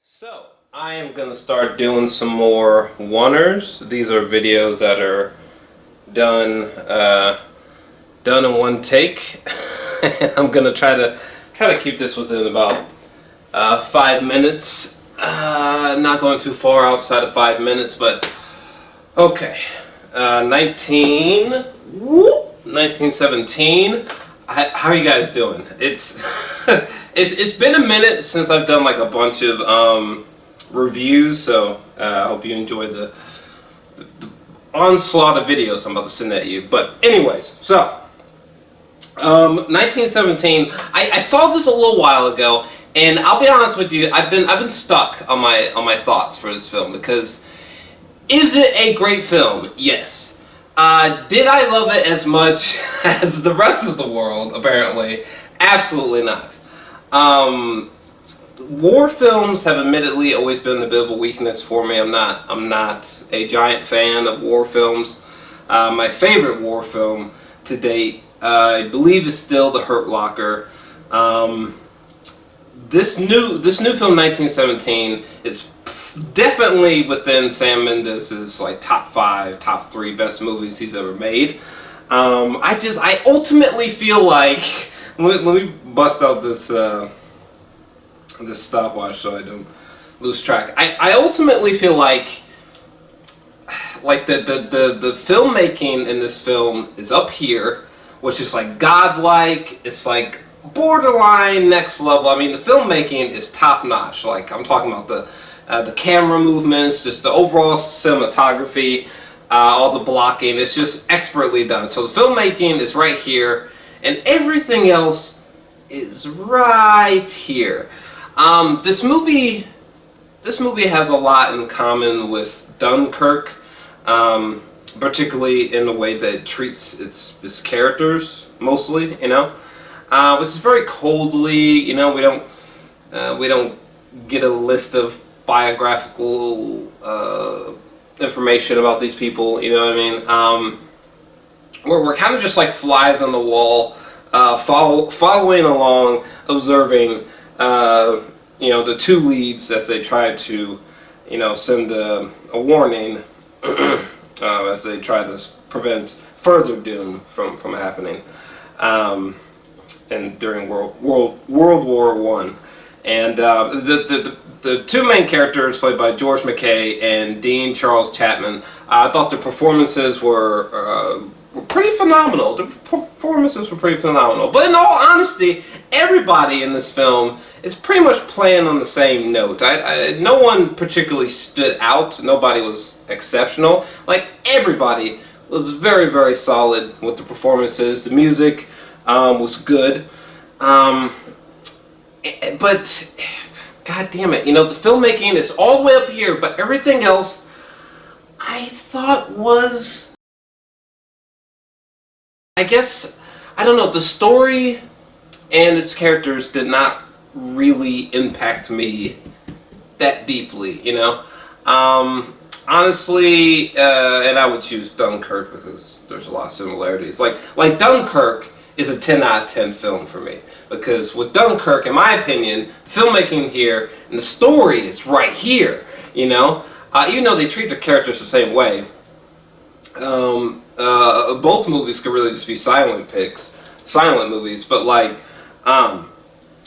So, I am going to start doing some more oneers. These are videos that are done in one take. I'm going to try to keep this within about 5 minutes. Not going too far outside of 5 minutes, but okay. 1917. How are you guys doing? It's it's been a minute since I've done like a bunch of reviews, so I hope you enjoyed the onslaught of videos I'm about to send at you. But anyways, so 1917. I saw this a little while ago, and I'll be honest with you, I've been stuck on my thoughts for this film because is it a great film? Yes. Did I love it as much as the rest of the world? Apparently, absolutely not. War films have admittedly always been a bit of a weakness for me. I'm not a giant fan of war films. My favorite war film to date, I believe, is still The Hurt Locker. This new film, 1917, is definitely within Sam Mendes' like top 5, top 3 best movies he's ever made. I ultimately feel like let me bust out this stopwatch so I don't lose track. I ultimately feel like the filmmaking in this film is up here, which is like godlike. It's like borderline next level. I mean, the filmmaking is top notch. Like, I'm talking about the camera movements, just the overall cinematography, all the blocking. It's just expertly done. So the filmmaking is right here, and everything else is right here. This movie has a lot in common with Dunkirk, particularly in the way that it treats its characters, mostly, you know, which is very coldly. You know, we don't get a list of biographical information about these people, you know what I mean? We're kind of just like flies on the wall, following along, observing, you know, the two leads as they try to, you know, send a warning as they try to prevent further doom from happening, and during World War I. And the two main characters, played by George MacKay and Dean Charles Chapman, I thought their performances were pretty phenomenal. The performances were pretty phenomenal. But in all honesty, everybody in this film is pretty much playing on the same note. No one particularly stood out. Nobody was exceptional. Like, everybody was very, very solid with the performances. The music was good. But God damn it, you know, the filmmaking is all the way up here, but everything else I thought was, I guess, I don't know, the story and its characters did not really impact me that deeply, you know. Honestly, and I would choose Dunkirk because there's a lot of similarities. Like Dunkirk is a 10 out of 10 film for me. Because with Dunkirk, in my opinion, the filmmaking here and the story is right here, you know? Even though they treat the characters the same way, both movies could really just be silent movies, but like,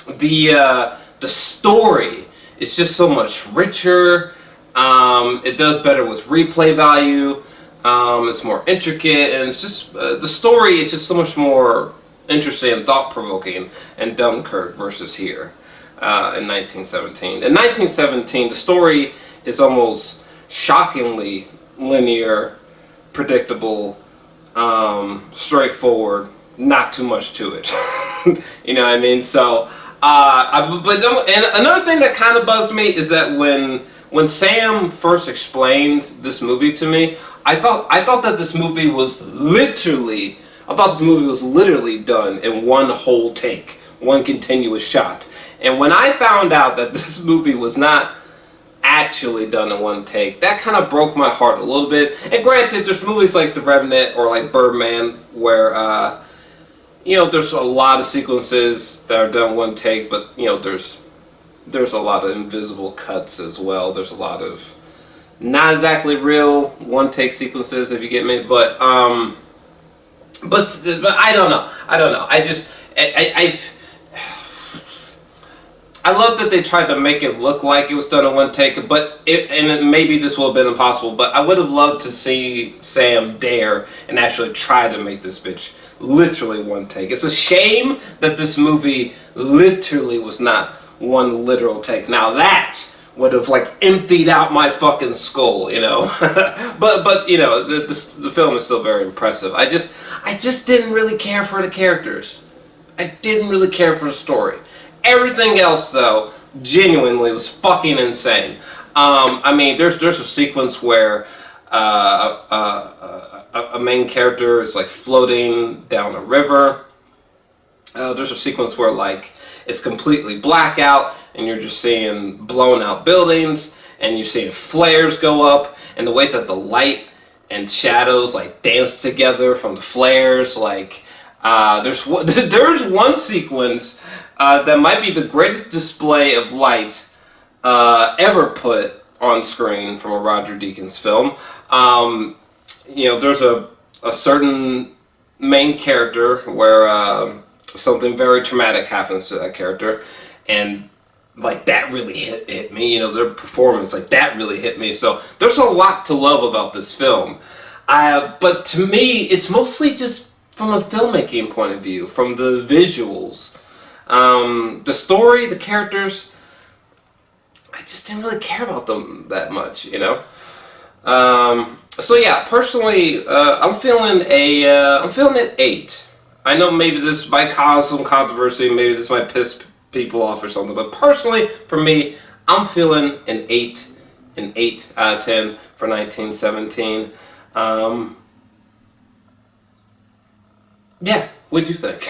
the story is just so much richer. It does better with replay value. It's more intricate, and it's just the story is just so much more interesting and thought-provoking in Dunkirk versus here in 1917. In 1917, the story is almost shockingly linear, predictable, straightforward, not too much to it. You know what I mean? So, and another thing that kind of bugs me is that when Sam first explained this movie to me, I thought that this movie was literally done in one whole take, one continuous shot. And when I found out that this movie was not actually done in one take, that kind of broke my heart a little bit. And granted, there's movies like The Revenant or like Birdman where, you know, there's a lot of sequences that are done in one take, but, you know, there's there's a lot of invisible cuts as well. There's a lot of not exactly real one-take sequences, if you get me. But I don't know. I love that they tried to make it look like it was done in one take, maybe this would have been impossible, but I would have loved to see Sam dare and actually try to make this bitch literally one take. It's a shame that this movie literally was not one literal take. Now that would have like emptied out my fucking skull, you know. but you know, the film is still very impressive. I just didn't really care for the characters. I didn't really care for the story. Everything else, though, genuinely was fucking insane. I mean, there's a sequence where a main character is like floating down a river. There's a sequence where like it's completely blackout and you're just seeing blown out buildings and you're seeing flares go up, and the way that the light and shadows like dance together from the flares, like there's one sequence that might be the greatest display of light ever put on screen from a Roger Deakins film. You know, there's a certain main character where something very traumatic happens to that character, and like that really hit me. You know, their performance, like that really hit me. So there's a lot to love about this film. But to me, it's mostly just from a filmmaking point of view, from the visuals. The story, the characters, I just didn't really care about them that much, you know. So yeah, personally, I'm feeling an 8. I know maybe this might cause some controversy, maybe this might piss people off or something, but personally, for me, I'm feeling an 8 out of 10 for 1917. Yeah, what'd you think?